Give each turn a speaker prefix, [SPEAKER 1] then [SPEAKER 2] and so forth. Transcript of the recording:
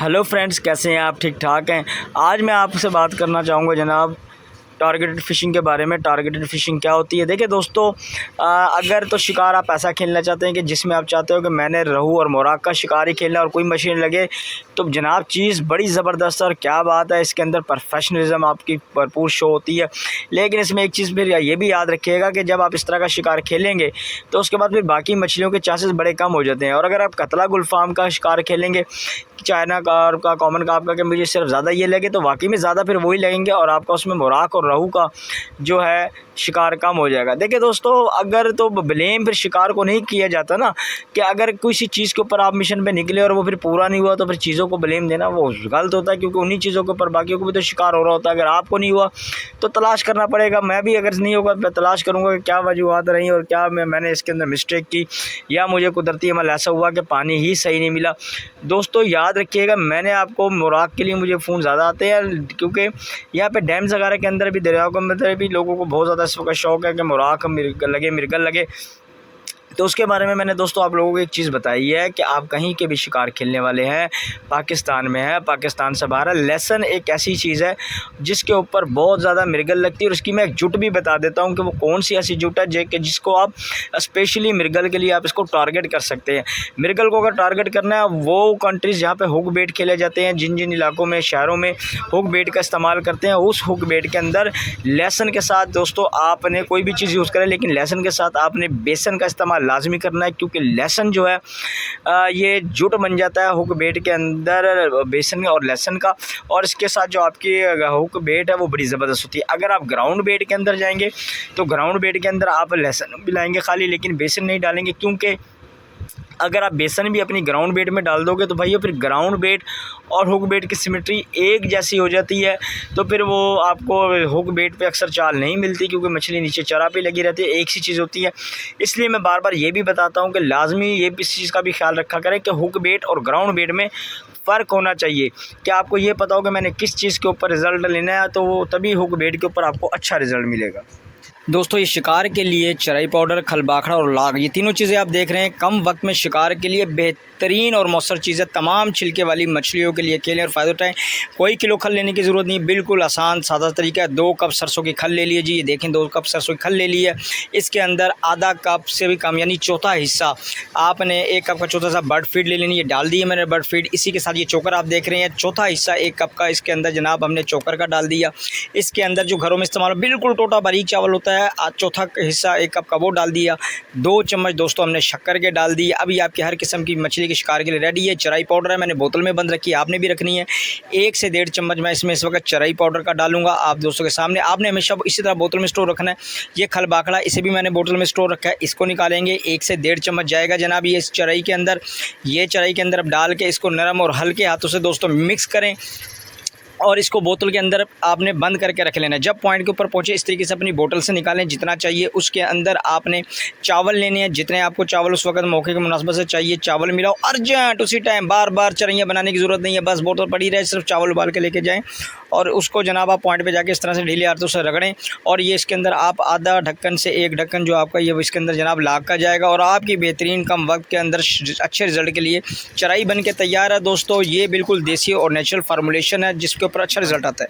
[SPEAKER 1] Hello friends, कैसे हैं आप? ठीक ठाक हैं। आज मैं आपसे बात करना चाहूँगा जनाब टारगेटेड फ़िशिंग के बारे में। टारगेटेड फ़िशिंग क्या होती है? देखिए दोस्तों, अगर तो शिकार आप ऐसा खेलना चाहते हैं कि जिसमें आप चाहते हो कि मैंने रहू और मोराक का शिकार ही खेलना और कोई मछली लगे, तो जनाब चीज़ बड़ी ज़बरदस्त और क्या बात है, इसके अंदर प्रोफेशनलिज्म आपकी भरपूर शो होती है। लेकिन इसमें एक चीज़ फिर ये भी याद रखिएगा कि जब आप इस तरह का शिकार खेलेंगे तो उसके बाद फिर बाकी मछलियों के चांसेस बड़े कम हो जाते हैं। और अगर आप कतला गुलफाम का शिकार खेलेंगे, चाइना कार्प का, कॉमन कार्प का, कि मुझे सिर्फ ज़्यादा ये लगे, तो वाकई में ज़्यादा फिर वही लगेंगे और आपका उसमें मोराक और रहू का जो है शिकार कम हो जाएगा। देखिए दोस्तों, अगर तो ब्लेम फिर शिकार को नहीं किया जाता ना, कि अगर किसी चीज़ के ऊपर आप मिशन पे निकले और वो फिर पूरा नहीं हुआ तो फिर चीज़ों को ब्लेम देना वो गलत होता है, क्योंकि उन्हीं चीज़ों के ऊपर बाकियों को भी तो शिकार हो रहा होता है। अगर आपको नहीं हुआ तो तलाश करना पड़ेगा। मैं भी अगर नहीं होगा मैं तलाश करूँगा कि क्या वजूहत रही और क्या मैंने इसके अंदर मिस्टेक की, या मुझे कुदरती अमल ऐसा हुआ कि पानी ही सही नहीं मिला। दोस्तों याद रखिएगा, मैंने आपको मोराक के लिए मुझे फ़ोन ज़्यादा आते हैं, क्योंकि यहाँ पे डैम्स वगैरह के अंदर भी, दरियाओं के अंदर भी लोगों को बहुत ज़्यादा इस वक्त शौक़ है कि मोराक मिर्गल लगे। तो उसके बारे में मैंने दोस्तों आप लोगों को एक चीज़ बताई है कि आप कहीं के भी शिकार खेलने वाले हैं, पाकिस्तान में है, पाकिस्तान से बाहर है, लेसन एक ऐसी चीज़ है जिसके ऊपर बहुत ज़्यादा मिर्गल लगती है। और उसकी मैं एक जुट भी बता देता हूँ कि वो कौन सी ऐसी जुट है जिसको आप स्पेशली मिर्गल के लिए आप इसको टारगेट कर सकते हैं। मिर्गल को अगर टारगेट करना है, वो कंट्रीज़ जहाँ पर हुक बेट खेले जाते हैं, जिन जिन इलाकों में, शहरों में हुक बेट का इस्तेमाल करते हैं, उस हुक बेट के अंदर लेसन के साथ दोस्तों आपने कोई भी चीज़ यूज़ करें, लेकिन लेसन के साथ आपने बेसन का इस्तेमाल लाजमी करना है, क्योंकि लहसुन जो है ये जुट बन जाता है हुक बेट के अंदर, बेसन और लहसुन का। और इसके साथ जो आपकी हुक बेट है वो बड़ी ज़बरदस्त होती है। अगर आप ग्राउंड बेट के अंदर जाएंगे तो ग्राउंड बेट के अंदर आप लहसुन मिलाएंगे खाली, लेकिन बेसन नहीं डालेंगे, क्योंकि अगर आप बेसन भी अपनी ग्राउंड बेट में डाल दोगे तो भैया फिर ग्राउंड बेट और हुक बेट की सिमेट्री एक जैसी हो जाती है, तो फिर वो आपको हुक बेट पे अक्सर चाल नहीं मिलती, क्योंकि मछली नीचे चरा पे लगी रहती है, एक सी चीज़ होती है। इसलिए मैं बार बार ये भी बताता हूँ कि लाजमी ये इस चीज़ का भी ख्याल रखा करें कि हुक बेट और ग्राउंड बेट में फ़र्क होना चाहिए, कि आपको ये पता हो कि मैंने किस चीज़ के ऊपर रिज़ल्ट लेना है, तो वो तभी हुक बेट के ऊपर आपको अच्छा रिज़ल्ट मिलेगा। दोस्तों ये शिकार के लिए चराई पाउडर, खलबाखड़ा और लाग, ये तीनों चीज़ें आप देख रहे हैं, कम वक्त में शिकार के लिए बेहतरीन और मौसर चीज़ें। तमाम छिलके वाली मछलियों के लिए खेलें और फ़ायदा उठाएं। कोई किलो खल लेने की ज़रूरत नहीं, बिल्कुल आसान सादा तरीका है। 2 कप सरसों की खल ले लीजिए, ये देखें 2 कप सरसों की खल ले ली है। इसके अंदर आधा कप से भी कम यानी चौथा हिस्सा आपने 1 कप का चौथा सा बर्ड फीड ले लेनी, ये डाल दी है मैंने बर्ड फीड। इसी के साथ ये चोकर आप देख रहे हैं, चौथा हिस्सा 1 कप का इसके अंदर जनाब हमने चोकर का डाल दिया। इसके अंदर जो घरों में इस्तेमाल बिल्कुल टोटा बारीक चावल होता है, चौथा हिस्सा 1 कप का वो डाल दिया। 2 चम्मच दोस्तों हमने शक्कर के डाल दिए। अभी आपकी हर किस्म की मछली के शिकार के लिए रेडी है। चराई पाउडर है, मैंने बोतल में बंद रखी है, आपने भी रखनी है। 1 से 1.5 चम्मच मैं इसमें इस वक्त चराई पाउडर का डालूंगा आप दोस्तों के सामने। आपने हमेशा इसी तरह बोतल में स्टोर रखना है। ये खल बाखड़ा, इसे भी मैंने बोतल में स्टोर रखा है, इसको निकालेंगे। 1 से 1.5 चम्मच जाएगा जनाब ये इस चराई के अंदर। ये चराई के अंदर अब डाल के इसको नरम और हल्के हाथों से दोस्तों मिक्स करें और इसको बोतल के अंदर आपने बंद करके रख लेना है। जब पॉइंट के ऊपर पहुंचे इस तरीके से अपनी बोतल से निकालें जितना चाहिए। उसके अंदर आपने चावल लेने हैं, जितने आपको चावल उस वक्त मौके के मुनासबत से चाहिए चावल मिलाओ अर्जेंट उसी टाइम। बार बार चरैयाँ बनाने की ज़रूरत नहीं है, बस बोतल पड़ी रहे, सिर्फ चावल उबाल के लेके जाएँ और उसको जनाब आप पॉइंट पर जाके इस तरह से ढीले हाथों से रगड़ें। और ये इसके अंदर आप आधा ढक्कन से 1 ढक्कन जो आपका ये इसके अंदर जनाब लाग का जाएगा और आपकी बेहतरीन कम वक्त के अंदर अच्छे रिजल्ट के लिए चराई बन के तैयार है। दोस्तों ये बिल्कुल देसी और नेचुरल फार्मूलेशन है जिसके ऊपर अच्छा रिजल्ट आता है।